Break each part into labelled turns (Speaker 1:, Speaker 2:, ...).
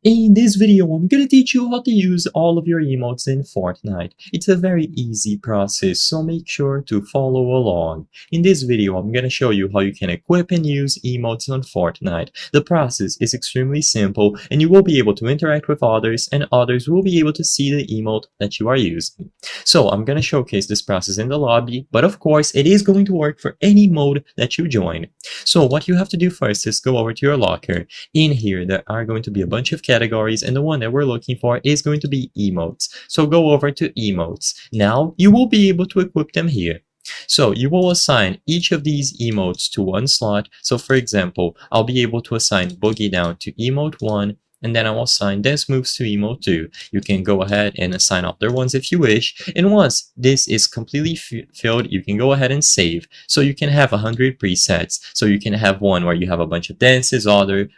Speaker 1: In this video, I'm gonna teach you how to use all of your emotes in Fortnite. It's a very easy process, so make sure to follow along. In this video, I'm gonna show you how you can equip and use emotes on Fortnite. The process is extremely simple, and you will be able to interact with others, and others will be able to see the emote that you are using. So I'm gonna showcase this process in the lobby, but of course, it is going to work for any mode that you join. So what you have to do first is go over to your locker. In here, there are going to be a bunch of categories, and the one that we're looking for is going to be emotes. So go over to emotes. Now you will be able to equip them here. So you will assign each of these emotes to one slot. So for example, I'll be able to assign Boogie Down to emote 1, and then I will assign Dance Moves to emote 2. You can go ahead and assign other ones if you wish, and once this is completely filled, you can go ahead and save. So you can have 100 presets. So you can have one where you have a bunch of dances, other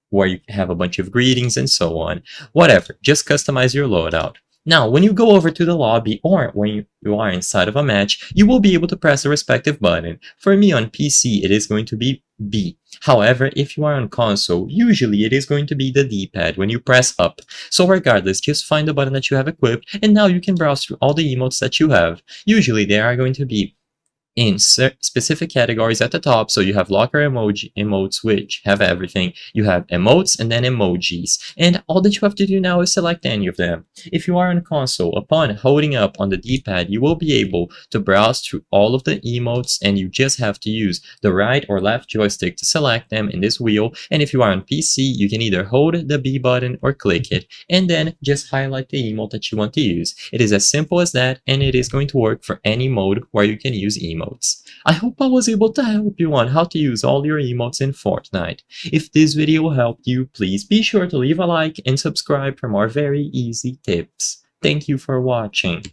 Speaker 1: where you have a bunch of greetings and so on. Whatever, just customize your loadout. Now, when you go over to the lobby or when you are inside of a match, you will be able to press the respective button. For me on PC, it is going to be B. However, if you are on console, usually it is going to be the D-pad when you press up. So regardless, just find the button that you have equipped, and now you can browse through all the emotes that you have. Usually they are going to be in specific categories at the top. So you have locker emotes, which have everything. You have emotes and then emojis, and all that you have to do now is select any of them. If you are on console, upon holding up on the D-pad, you will be able to browse through all of the emotes, and you just have to use the right or left joystick to select them in this wheel. And if you are on PC, you can either hold the B button or click it, and then just highlight the emote that you want to use. It is as simple as that, and it is going to work for any mode where you can use emotes. I hope I was able to help you on how to use all your emotes in Fortnite. If this video helped you, please be sure to leave a like and subscribe for more very easy tips. Thank you for watching.